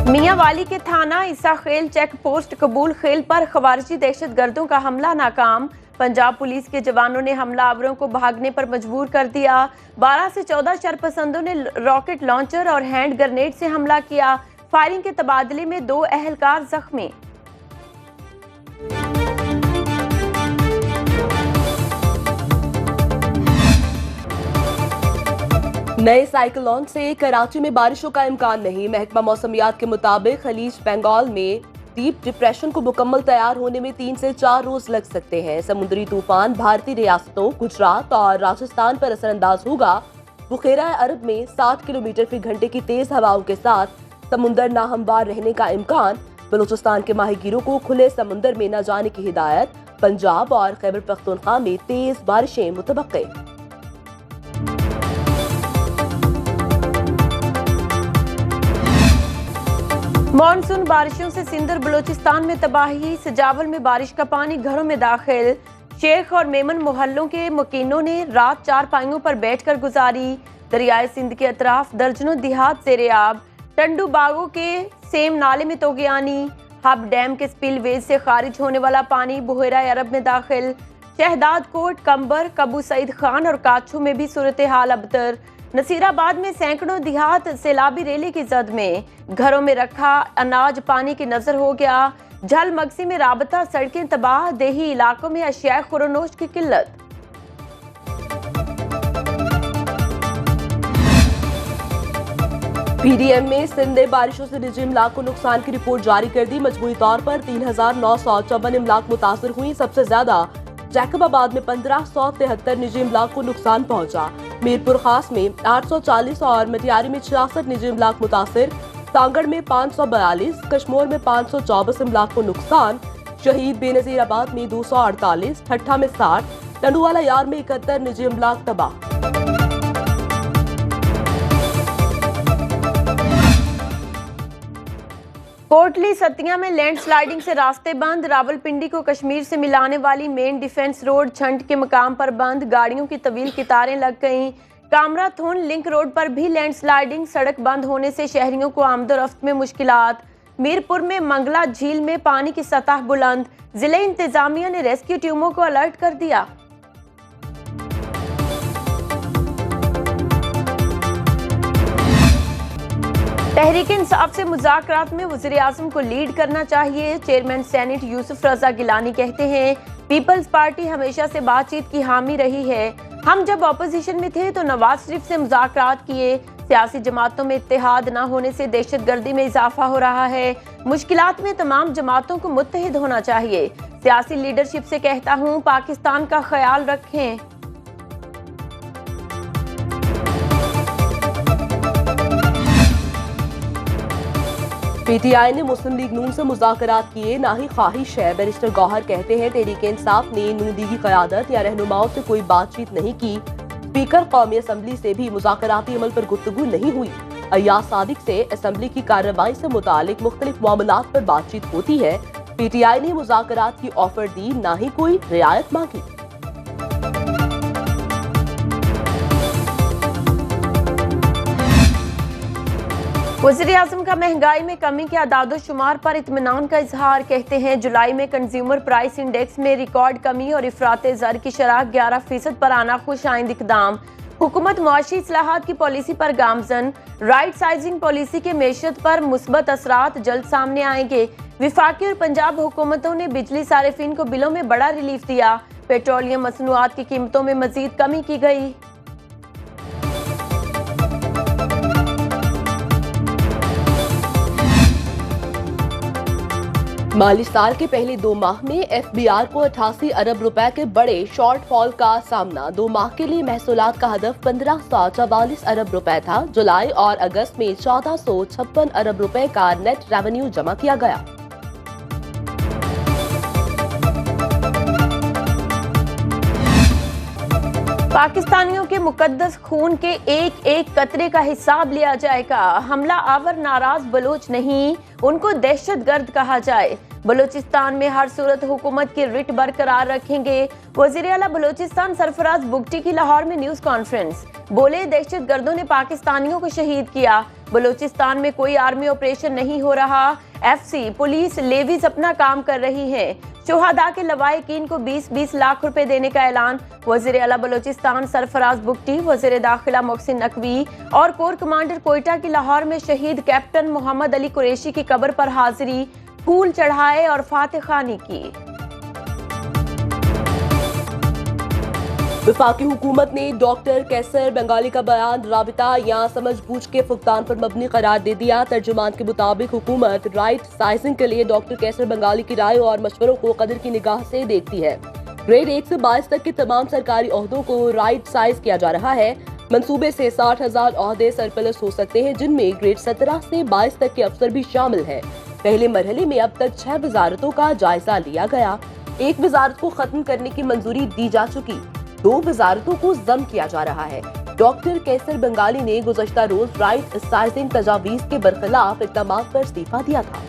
मियां वाली के थाना ईसा खेल चेक पोस्ट कबूल खेल पर खवारजी दहशतगर्दों का हमला नाकाम। पंजाब पुलिस के जवानों ने हमलावरों को भागने पर मजबूर कर दिया। 12 से 14 शरपसंदों ने रॉकेट लॉन्चर और हैंड ग्रेनेड से हमला किया। फायरिंग के तबादले में 2 अहलकार जख्मी। नए साइक्लोन से कराची में बारिशों का इम्कान नहीं। महकमा मौसमियात के मुताबिक खलीज बंगाल में डीप डिप्रेशन को मुकम्मल तैयार होने में 3 से 4 रोज लग सकते हैं। समुद्री तूफान भारतीय रियासतों गुजरात और राजस्थान पर असरअंदाज होगा। बुखेरा अरब में 60 किलोमीटर फी घंटे की तेज हवाओं के साथ समुंदर नाहमवार रहने का इम्कान। बलूचिस्तान के माहीगीरों को खुले समुंदर में न जाने की हिदायत। पंजाब और खैबर पख्तूनख्वा में तेज बारिशें मुतवक्के। मानसून बारिशों से सिंध और बलूचिस्तान में तबाही। सजावल में बारिश का पानी घरों में दाखिल। शेख और मेमन मोहल्लों के मुकीनों ने रात चारपाइयों पर बैठकर गुजारी। दरियाए सिंध के अतराफ दर्जनों देहात ज़ेरे-आब। टंडू बागों के सेम नाले में तोगयानी। हब डैम के स्पिलवेज से खारिज होने वाला पानी बुहेरा अरब में दाखिल। शहदाद कोट, कंबर, कबू सईद खान और काछू में भी सूरत हाल अबतर। नसीराबाद में सैकड़ों देहात सैलाबी रेले की जद में। घरों में रखा अनाज पानी की नजर हो गया। झल मगसी में राबता सड़कें तबाह। देही इलाकों में अशिया खुरोनोश की किल्लत। पीडीएम में सिंध ने बारिशों से निजी इमलाक को नुकसान की रिपोर्ट जारी कर दी। मजमूई तौर पर 3954 इमलाक मुतासर हुई। सबसे ज्यादा जैकबाबाद में 1573 निजी इमलाक को नुकसान पहुंचा। मीरपुर खास में 840 और मटियारी में 66 निजी इमलाक मुतासिर। सांगड़ में 542, कश्मोर में 524 इमलाक को नुकसान। शहीद बेनजीराबाद में 248, ठट्ठा में 60, टंडुवाला यार में 71 निजी इमलाक तबाह। कोटली सतिया में लैंडस्लाइडिंग से रास्ते बंद। रावलपिंडी को कश्मीर से मिलाने वाली मेन डिफेंस रोड छंट के मकाम पर बंद। गाड़ियों की तवील कतारें लग गईं। कामरा थोन लिंक रोड पर भी लैंडस्लाइडिंग। सड़क बंद होने से शहरियों को आमदोरफ्त में मुश्किलात। मीरपुर में मंगला झील में पानी की सतह बुलंद। जिले इंतजामिया ने रेस्क्यू टीमों को अलर्ट कर दिया। तहरीक इंसाफ से मुज़ाकरात में वज़ीर आज़म को लीड करना चाहिए। चेयरमैन सेनेट यूसुफ रजा गिलानी कहते हैं पीपल्स पार्टी हमेशा से बातचीत की हामी रही है। हम जब ऑपोजिशन में थे तो नवाज शरीफ से मुज़ाकरात किए। सियासी जमातों में इत्तेहाद न होने से दहशतगर्दी में इजाफा हो रहा है। मुश्किलात में तमाम जमातों को मुत्तहिद होना चाहिए। सियासी लीडरशिप से कहता हूँ पाकिस्तान का ख्याल रखें। पीटीआई ने मुस्लिम लीग नून से मुज़ाकरात किए ना ही ख्वाहिश है। बैरिस्टर गौहर कहते हैं तहरीक इंसाफ ने नून लीगी क़यादत या रहनुमाओं से कोई बातचीत नहीं की। स्पीकर कौमी असम्बली से भी मुज़ाकराती अमल पर गुफ्तगू नहीं हुई। अय्याज सादिक से असम्बली की कार्रवाई से मुतालिक मुख्तलिफ मामलात पर बातचीत होती है। पीटीआई ने मुज़ाकरात की ऑफर दी, ना ही कोई रियायत मांगी। वज़ीर आज़म का महंगाई में कमी के आदादोशुमार पर इत्मीनान का इजहार। कहते हैं जुलाई में कंज्यूमर प्राइस इंडेक्स में रिकॉर्ड कमी और इफराते ज़र की शरह 11% पर आना खुश आइंद इकदाम। हुकूमत मुआशी इस्लाहात की पॉलिसी पर गामजन। राइट साइजिंग पॉलिसी के मेशत पर मुस्बत असरात जल्द सामने आएंगे। विफाकी और पंजाब हुकूमतों ने बिजली सारिफिन को बिलों में बड़ा रिलीफ दिया। पेट्रोलियम मसनूआत की कीमतों में मजीद कमी की गई। माली साल के पहले 2 माह में एफबीआर को 88 अरब रुपए के बड़े शॉर्टफॉल का सामना। 2 माह के लिए महसूलात का हदफ 1544 अरब रुपए था। जुलाई और अगस्त में 1456 अरब रुपए का नेट रेवेन्यू जमा किया गया। पाकिस्तानियों के मुकद्दस खून के एक एक कतरे का हिसाब लिया जाएगा। हमला आवर नाराज बलोच नहीं, उनको दहशतगर्द कहा जाए। बलूचिस्तान में हर सूरत हुकूमत की रिट बरकरार रखेंगे। वजीर आला बलूचिस्तान सरफराज बुगटी की लाहौर में न्यूज कॉन्फ्रेंस, बोले दहशतगर्दों ने पाकिस्तानियों को शहीद किया, बलूचिस्तान में कोई आर्मी ऑपरेशन नहीं हो रहा, एफसी पुलिस लेवीज अपना काम कर रही है। शुहदा के लवाहिकीन को 20-20 लाख रुपए देने का ऐलान। वजीर आला बलूचिस्तान सरफराज बुगटी, वजीर दाखिला मोहसिन नकवी और कोर कमांडर कोयटा की लाहौर में शहीद कैप्टन मोहम्मद अली कुरैशी की कब्र पर हाजिरी, फूल चढ़ाए और फातिहानी की। वफाकी हुकूमत ने डॉक्टर कैसर बंगाली का बयान राबिता या समझ बूझ के फुकदान पर मबनी करार दे दिया। तर्जुमान के मुताबिक हुकूमत राइट साइजिंग के लिए डॉक्टर कैसर बंगाली की राय और मशवरों को कदर की निगाह से देखती है। ग्रेड 1 से 22 तक के तमाम सरकारी ओहदों को राइट साइज किया जा रहा है। मंसूबे से 60,000 ओहदे सरप्लस हो सकते हैं, जिनमें ग्रेड 17 से 22 तक के अफसर भी शामिल हैं। पहले मरहले में अब तक 6 वजारतों का जायजा लिया गया। एक वजारत को खत्म करने की मंजूरी दी जा चुकी, 2 वजारतों को जम किया जा रहा है। डॉक्टर कैसर बंगाली ने गुज़श्ता रोज राइट साइजिंग तजावीज के बरखिलाफ इक़दामात पर इस्तीफा दिया था।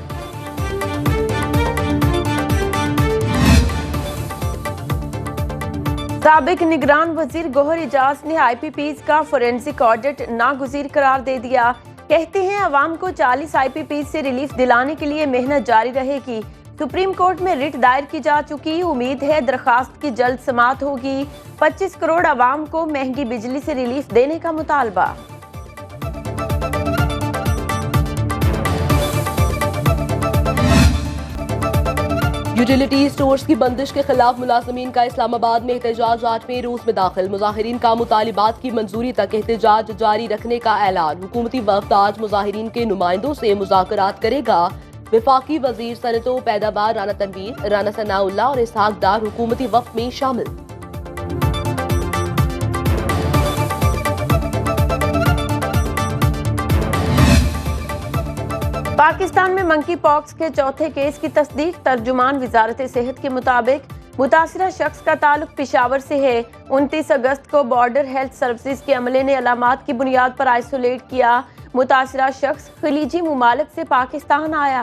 साबिक निगरान वजीर गौहर एजाज ने IPPs का फोरेंसिक ऑडिट नागुज़ीर करार दे दिया। कहते हैं अवाम को 40 IPPs से रिलीफ दिलाने के लिए मेहनत जारी रहेगी। सुप्रीम कोर्ट में रिट दायर की जा चुकी, उम्मीद है दरखास्त की जल्द समाअत होगी। 25 करोड़ अवाम को महंगी बिजली से रिलीफ देने का मुतालबा। यूटिलिटी स्टोर्स की बंदिश के खिलाफ मुलाजमीन का इस्लामाबाद में एहतजाज 8वें रोज में दाखिल। मुजाहिरीन का मुतालिबात की मंजूरी तक एहतजाज जारी रखने का ऐलान। हुकूमती वफ्द आज मुजाहिरीन के नुमाइंदों से मुज़ाकरात करेगा। वफाकी वजीर सनतो पैदावार राना तनवीर, राना सनाउल्लाह और इसहाक डार हुकूमती वफ्द में शामिल। पाकिस्तान में मंकी पॉक्स के चौथे केस की तस्दीक। तर्जुमान वजारत सेहत के मुताबिक मुतासिरा शख्स का ताल्लुक पेशावर से है। 29 अगस्त को बॉर्डर हेल्थ सर्विसेज के अमले ने अलामात की बुनियाद पर आइसोलेट किया। मुतासिरा शख्स खलीजी मुमालिक से पाकिस्तान आया।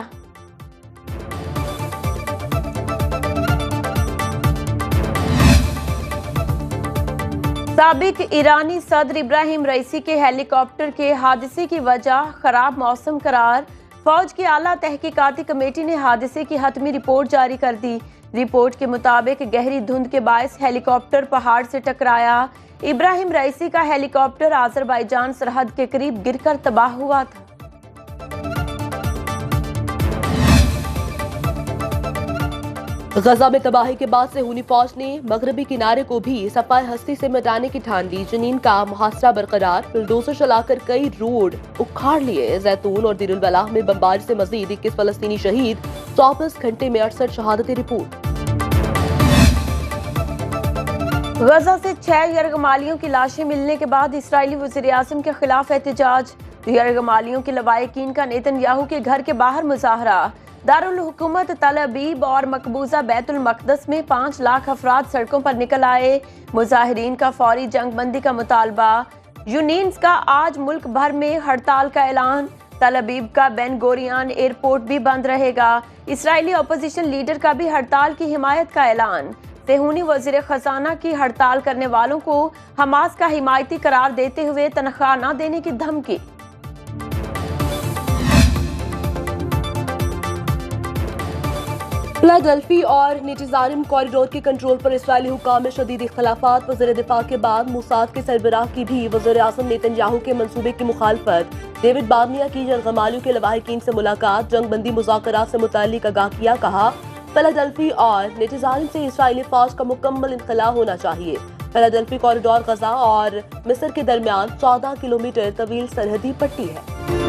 साबिक ईरानी सदर इब्राहिम रईसी के हेलीकॉप्टर के हादसे की वजह खराब मौसम करार। फौज की आला तहकीकाती कमेटी ने हादसे की हतमी रिपोर्ट जारी कर दी। रिपोर्ट के मुताबिक गहरी धुंध के बायस हेलीकॉप्टर पहाड़ से टकराया। इब्राहिम रईसी का हेलीकॉप्टर आज़रबाईजान सरहद के करीब गिरकर तबाह हुआ था। गजा में तबाही के बाद सेहूनी फौज ने मगरबी किनारे को भी सफाई हस्ती से मिटाने की ठान ली। जनीन का मुहासरा बरकरार, बुलडोजर चलाकर कई रोड उखाड़ लिए। जैतून और दिरुल बलाह में बमबारी से मजीद 21 फलस्तीनी शहीद। 24 घंटे में 68 शहादतें रिपोर्ट। गजा से 6 यरगमालियों की लाशें मिलने के बाद इसराइली वज़ीर आज़म के खिलाफ एहतजाज। यरगमालियों के लवाहिकीन का नेतन्याहू के घर के बाहर मुजाहरा। दारुल हुकूमत तल अबीब और मकबूजा बैतुल मक़दस में 5 लाख अफराद सड़कों पर निकल आए। मुजाहिरीन का फौरी जंगबंदी का मुतालबा। यूनियंस का आज मुल्क भर में हड़ताल का ऐलान। तल अबीब का बेन गोरियान एयरपोर्ट भी बंद रहेगा। इसराइली अपोजिशन लीडर का भी हड़ताल की हिमायत का ऐलान। सेहूनी वज़ीर खजाना की हड़ताल करने वालों को हमास का हिमायती करार देते हुए तनख्वाह न देने की धमकी। फिलाडेल्फी और नेटिजारिम कॉरिडोर के कंट्रोल पर इसराइली हुकाम में शदीद इख्तलाफात। वज़ीर दिफा के बाद मोसाद के सरबराह की भी वज़ीर आज़म नेतन्याहू के मंसूबे की मुखालफत। डेविड बार्निया की यरगमालियों के लवाहिकीन से मुलाकात। जंगबंदी मुज़ाकरात से मुताल्लिक आगाह किया। कहा फिलाडेल्फी और नेटिजारिम से इसराइली फौज का मुकम्मल इनखला होना चाहिए। फिलाडेल्फी कॉरिडोर गजा और मिस्र के दरमियान 14 किलोमीटर तवील सरहदी पट्टी है।